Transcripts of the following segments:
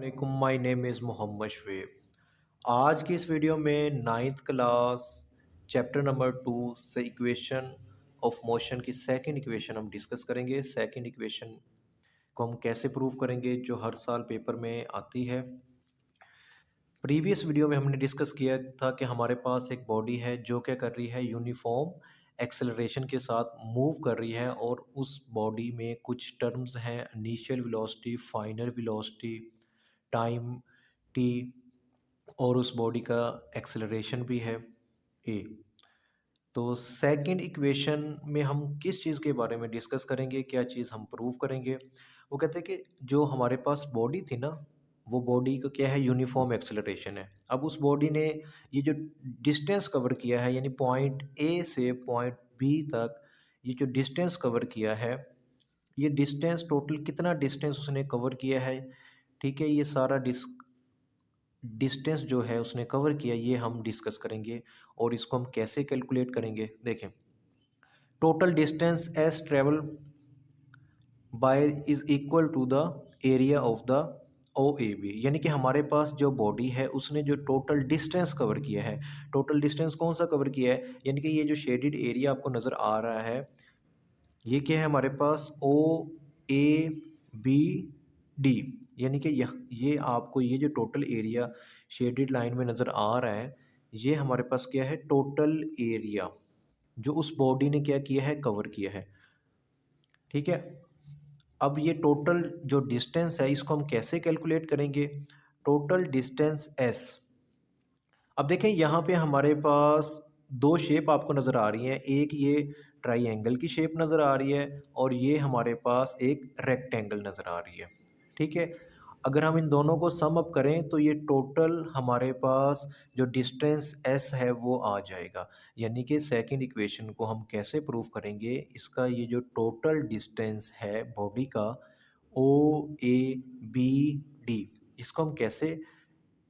वालेकुम, my name is Mohammad Shoaib. आज की इस वीडियो में नाइन्थ क्लास चैप्टर नंबर 2 से इक्वेशन ऑफ मोशन की सेकंड इक्वेशन हम डिस्कस करेंगे। सेकंड इक्वेशन को हम कैसे प्रूव करेंगे जो हर साल पेपर में आती है। प्रीवियस वीडियो में हमने डिस्कस किया था कि हमारे पास एक बॉडी है जो क्या कर रही है, यूनिफॉर्म एक्सेलरेशन के साथ मूव कर रही है और उस बॉडी में कुछ टर्म्स हैं, initial velocity, final velocity, time T, और उस बॉडी का एक्सेलरेशन भी है ए। तो सेकंड इक्वेशन में हम किस चीज़ के बारे में डिस्कस करेंगे, क्या चीज़ हम प्रूव करेंगे। वो कहते हैं कि जो हमारे पास बॉडी थी ना, वो बॉडी का क्या है, यूनिफॉर्म एक्सेलरेशन है। अब उस बॉडी ने ये जो डिस्टेंस कवर किया है, यानी पॉइंट ए से पॉइंट बी तक ये जो डिस्टेंस कवर किया है, ये डिस्टेंस टोटल कितना डिस्टेंस उसने कवर किया है। ठीक है, ये सारा डिस्टेंस जो है उसने कवर किया, ये हम डिस्कस करेंगे। और इसको हम कैसे कैलकुलेट करेंगे, देखें। Total distance S travel by is equal to the area of the O A B, यानी कि हमारे पास जो बॉडी है उसने जो टोटल डिस्टेंस कवर किया है, टोटल डिस्टेंस कौन सा कवर किया है, यानी कि ये जो शेडेड एरिया आपको नज़र आ रहा है, ये क्या है हमारे पास, ओ ए बी डी, यानी कि ये आपको ये जो टोटल एरिया शेडेड लाइन में नज़र आ रहा है, ये हमारे पास क्या है, टोटल एरिया जो उस बॉडी ने क्या किया है, कवर किया है। ठीक है, अब ये टोटल जो डिस्टेंस है इसको हम कैसे कैलकुलेट करेंगे, टोटल डिस्टेंस एस। अब देखें यहाँ पे हमारे पास दो शेप आपको नज़र आ रही हैं, एक ये ट्राइंगल की शेप नज़र आ रही है और ये हमारे पास एक रेक्टेंगल नज़र आ रही है। ठीक है, अगर हम इन दोनों को सम अप करें तो ये टोटल हमारे पास जो डिस्टेंस एस है वो आ जाएगा। यानी कि सेकंड इक्वेशन को हम कैसे प्रूव करेंगे, इसका ये जो टोटल डिस्टेंस है बॉडी का, ओ ए बी डी, इसको हम कैसे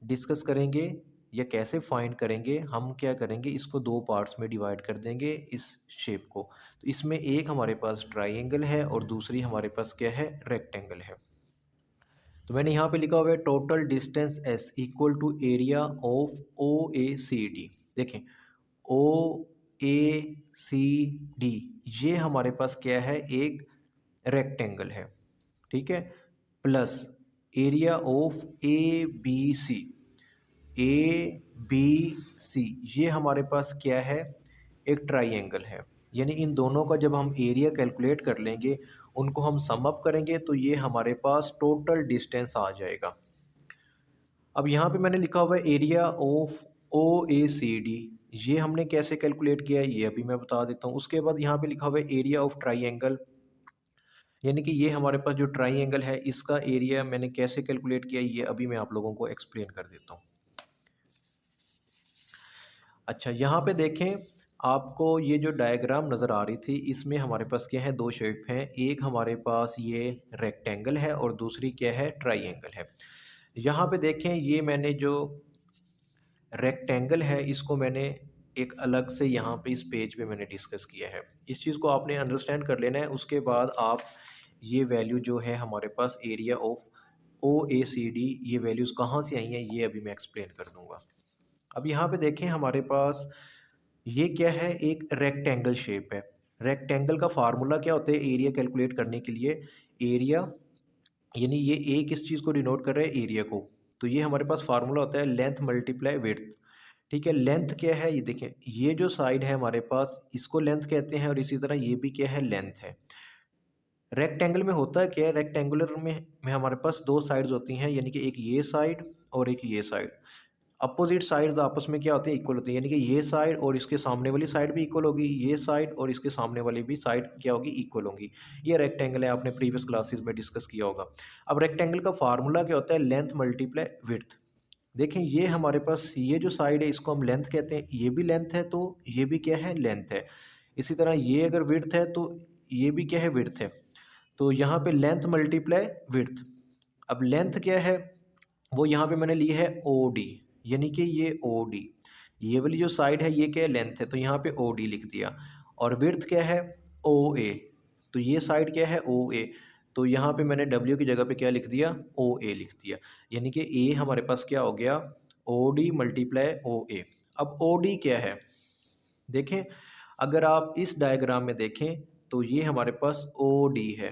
डिस्कस करेंगे या कैसे फाइंड करेंगे। हम क्या करेंगे, इसको दो पार्ट्स में डिवाइड कर देंगे इस शेप को। तो इसमें एक हमारे पास ट्राइंगल है और दूसरी हमारे पास क्या है, रेक्टेंगल है। तो मैंने यहाँ पे लिखा हुआ है total distance S equal to area of O A C D. देखें, ओ ए सी डी ये हमारे पास क्या है, एक रेक्टेंगल है। ठीक है, plus area of A B C, A B C ये हमारे पास क्या है, एक ट्राइंगल है। यानी इन दोनों का जब हम एरिया कैलकुलेट कर लेंगे, उनको हम सम अप करेंगे तो ये हमारे पास टोटल डिस्टेंस आ जाएगा। अब यहाँ पे मैंने लिखा हुआ है area of O A C D, ये हमने कैसे कैलकुलेट किया है ये अभी मैं बता देता हूँ। उसके बाद यहाँ पे लिखा हुआ है एरिया ऑफ ट्राइंगल, यानी कि ये हमारे पास जो ट्राइंगल है इसका एरिया मैंने कैसे कैलकुलेट किया ये अभी मैं आप लोगों को एक्सप्लेन कर देता हूँ। अच्छा, यहाँ पे देखें, आपको ये जो डायग्राम नज़र आ रही थी इसमें हमारे पास क्या है, दो शेप हैं, एक हमारे पास ये रेक्टेंगल है और दूसरी क्या है, ट्राइंगल है। यहाँ पे देखें, ये मैंने जो रेक्टेंगल है इसको मैंने एक अलग से यहाँ पे इस पेज पे मैंने डिस्कस किया है। इस चीज़ को आपने अंडरस्टैंड कर लेना है। उसके बाद आप ये वैल्यू जो है हमारे पास area of O A C D, ये वैल्यूज़ कहाँ से आई हैं ये अभी मैं एक्सप्लेन कर दूँगा। अब यहाँ पे देखें, हमारे पास ये क्या है, एक रेक्टेंगल शेप है। रेक्टेंगल का फार्मूला क्या होता है एरिया कैलकुलेट करने के लिए, एरिया, यानी ये ए किस चीज़ को डिनोट कर रहा है, एरिया को। तो ये हमारे पास फार्मूला होता है लेंथ मल्टीप्लाई विड्थ। ठीक है, लेंथ क्या है, ये देखें, ये जो साइड है हमारे पास इसको लेंथ कहते हैं और इसी तरह ये भी क्या है, लेंथ है। रेक्टेंगल में होता क्या है, रेक्टेंगुलर में हमारे पास दो साइड्स होती हैं, यानी कि एक ये साइड और एक ये साइड। अपोजिट साइड्स आपस में क्या होती है, इक्वल होती है, यानी कि ये साइड और इसके सामने वाली साइड भी इक्वल होगी, ये साइड और इसके सामने वाली भी साइड क्या होगी, इक्वल होगी। ये रेक्टेंगल है, आपने प्रीवियस क्लासेस में डिस्कस किया होगा। अब रेक्टेंगल का फार्मूला क्या होता है, लेंथ मल्टीप्लाई विड्थ। देखें, ये हमारे पास ये जो साइड है इसको हम लेंथ कहते हैं, ये भी लेंथ है तो ये भी क्या है, लेंथ है। इसी तरह ये अगर विड्थ है तो ये भी क्या है, विड्थ है। तो यहाँ पे लेंथ मल्टीप्लाई विड्थ। अब लेंथ क्या है, वो यहाँ पे मैंने ली है ओ डी, यानी कि ये ओ डी, ये वाली जो साइड है ये क्या है, लेंथ है, तो यहाँ पे ओ डी लिख दिया। और विड्थ क्या है, ओ ए, तो ये साइड क्या है, ओ ए। तो यहाँ पे मैंने W की जगह पे क्या लिख दिया, OA लिख दिया, यानी कि A हमारे पास क्या हो गया, OD मल्टीप्लाई OA। अब OD क्या है, देखें अगर आप इस डायग्राम में देखें तो ये हमारे पास OD है,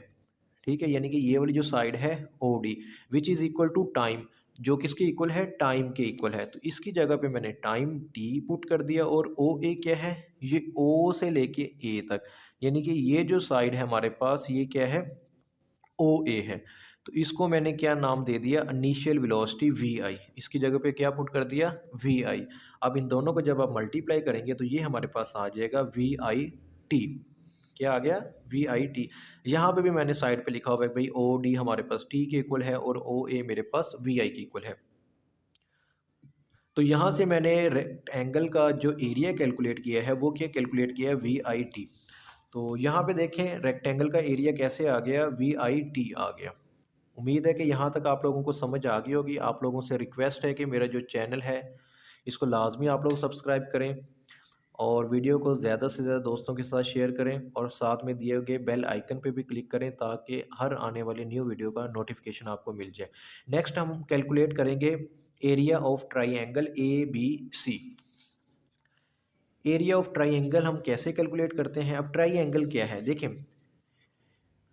ठीक है, यानी कि ये वाली जो साइड है OD which is equal to time, जो किसके इक्वल है, टाइम के इक्वल है। तो इसकी जगह पे मैंने टाइम T पुट कर दिया और OA क्या है, ये O से लेके A तक, यानी कि ये जो साइड है हमारे पास ये क्या है, OA है। तो इसको मैंने क्या नाम दे दिया, इनिशियल वेलोसिटी VI, इसकी जगह पे क्या पुट कर दिया, VI। अब इन दोनों को जब आप मल्टीप्लाई करेंगे तो ये हमारे पास आ जाएगा VIT, क्या आ गया, VIT। यहाँ पे भी मैंने साइड पे लिखा हुआ है भाई OD हमारे पास T के इक्वल है और OA मेरे पास VI के इक्वल है। तो यहाँ से मैंने रेक्टेंगल का जो एरिया कैलकुलेट किया है वो क्या कैलकुलेट किया है, VIT। तो यहाँ पे देखें रेक्टेंगल का एरिया कैसे आ गया, VIT आ गया। उम्मीद है कि यहाँ तक आप लोगों को समझ आ गई होगी। आप लोगों से रिक्वेस्ट है कि मेरा जो चैनल है इसको लाजमी आप लोग सब्सक्राइब करें और वीडियो को ज़्यादा से ज़्यादा दोस्तों के साथ शेयर करें और साथ में दिए गए बेल आइकन पे भी क्लिक करें ताकि हर आने वाली न्यू वीडियो का नोटिफिकेशन आपको मिल जाए। नेक्स्ट हम कैलकुलेट करेंगे area of triangle ABC। Area of triangle हम कैसे कैलकुलेट करते हैं, अब ट्राइंगल क्या है देखें,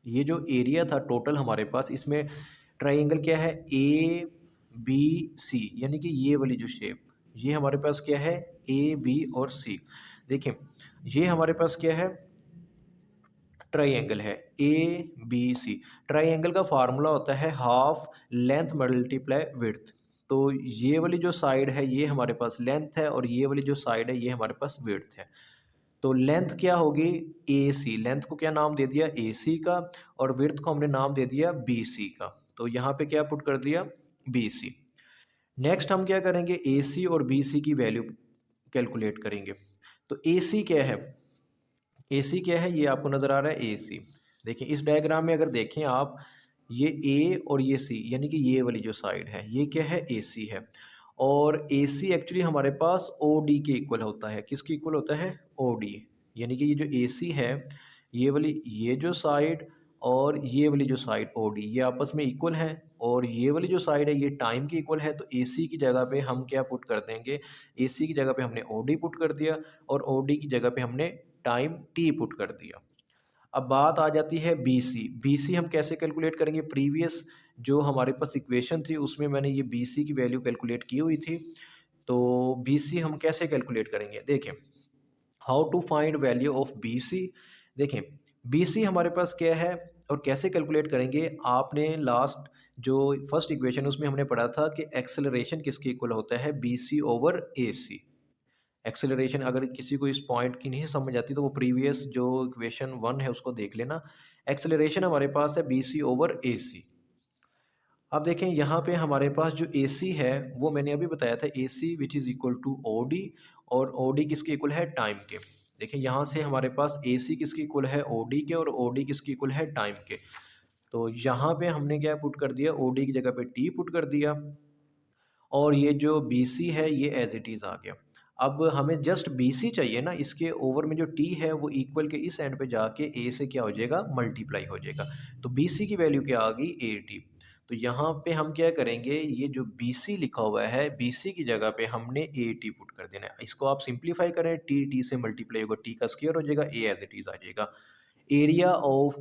ये जो एरिया था टोटल हमारे पास, इसमें ट्राइंगल क्या है, ABC, यानी कि ये वाली जो शेप, ये हमारे पास क्या है, AB और C। देखें ये हमारे पास क्या है, ट्राइंगल है ABC। ट्राइंगल का फार्मूला होता है हाफ लेंथ मल्टीप्लाई विड्थ। तो ये वाली जो साइड है ये हमारे पास लेंथ है और ये वाली जो साइड है ये हमारे पास विड्थ है। तो लेंथ क्या होगी, AC, लेंथ को क्या नाम दे दिया, AC का, और विड्थ को हमने नाम दे दिया BC का। तो यहाँ पे क्या पुट कर दिया, BC। नेक्स्ट हम क्या करेंगे, AC और BC की वैल्यू कैलकुलेट करेंगे। तो AC क्या है, AC क्या है, ये आपको नज़र आ रहा है AC। देखिए इस डायग्राम में अगर देखें आप, ये A और ये C, यानी कि ये वाली जो साइड है ये क्या है, AC है। और AC एक्चुअली हमारे पास OD के इक्वल होता है, किसके इक्वल होता है, OD। यानी कि ये जो AC है, ये वाली ये जो साइड और ये वाली जो साइड OD ये आपस में इक्वल हैं, और ये वाली जो साइड है ये टाइम की इक्वल है। तो AC की जगह पे हम क्या पुट कर देंगे, AC की जगह पे हमने OD पुट कर दिया और OD की जगह पे हमने टाइम T पुट कर दिया। अब बात आ जाती है BC। BC हम कैसे कैलकुलेट करेंगे, प्रीवियस जो हमारे पास इक्वेशन थी उसमें मैंने ये BC की वैल्यू कैलकुलेट की हुई थी। तो BC हम कैसे कैलकुलेट करेंगे, देखें how to find value of BC। देखें BC हमारे पास क्या है और कैसे कैलकुलेट करेंगे, आपने लास्ट जो फर्स्ट इक्वेशन उसमें हमने पढ़ा था कि एक्सेलरेशन किसके इक्वल होता है, BC ओवर AC। एक्सेलरेशन अगर किसी को इस पॉइंट की नहीं समझ आती तो वो प्रीवियस जो इक्वेशन 1 है उसको देख लेना। एक्सेलरेशन हमारे पास है BC ओवर AC। अब देखें यहाँ पे हमारे पास जो AC है वो मैंने अभी बताया था, AC which is equal to OD, और OD किसके इक्वल है, टाइम के। देखें यहाँ से हमारे पास AC किसके इक्वल है, OD के, और OD किसके इक्वल है, टाइम के। तो यहाँ पे हमने क्या पुट कर दिया, OD की जगह पे T पुट कर दिया, और ये जो BC है ये एज इट इज़ आ गया। अब हमें जस्ट BC चाहिए ना, इसके ओवर में जो T है वो इक्वल के इस एंड पे जाके A से क्या हो जाएगा, मल्टीप्लाई हो जाएगा। तो BC की वैल्यू क्या आ गई, 80। तो यहाँ पे हम क्या करेंगे, ये जो BC लिखा हुआ है BC की जगह पे हमने 80 पुट कर देना है। इसको आप सिंप्लीफाई करें, T से मल्टीप्लाई होगा, T का स्क्वायर हो जाएगा, A एज इट इज़ आ जाएगा। एरिया ऑफ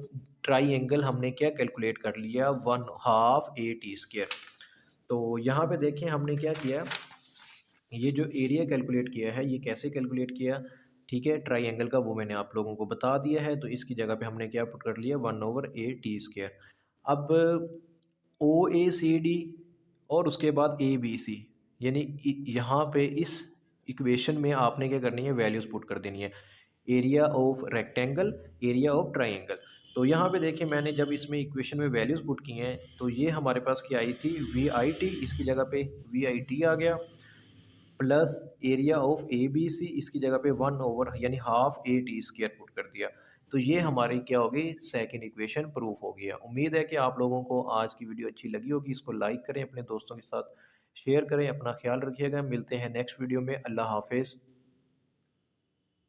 ट्राइंगल हमने क्या कैलकुलेट कर लिया, 1/2 AT स्क्वायर। तो यहाँ पे देखें हमने क्या किया, ये जो एरिया कैलकुलेट किया है ये कैसे कैलकुलेट किया, ठीक है, ट्राइंगल का वो मैंने आप लोगों को बता दिया है। तो इसकी जगह पे हमने क्या पुट कर लिया, 1/8 स्क्वायर। अब OACD और उसके बाद ABC, यानी यहाँ पे इस इक्वेशन में आपने क्या करनी है, वैल्यूज़ पुट कर देनी है, area of rectangle, area of triangle. तो यहाँ पे देखिए मैंने जब इसमें इक्वेशन में वैल्यूज़ पुट की हैं तो ये हमारे पास क्या आई थी, VIT, इसकी जगह पे VIT आ गया, प्लस एरिया ऑफ ABC, इसकी जगह पे 1/, यानी हाफ AT स्क्वायर पुट कर दिया। तो ये हमारी क्या होगी, सेकंड इक्वेशन प्रूफ हो गया। उम्मीद है कि आप लोगों को आज की वीडियो अच्छी लगी होगी। इसको लाइक करें, अपने दोस्तों के साथ शेयर करें, अपना ख्याल रखिएगा। मिलते हैं नेक्स्ट वीडियो में। अल्लाह हाफिज़।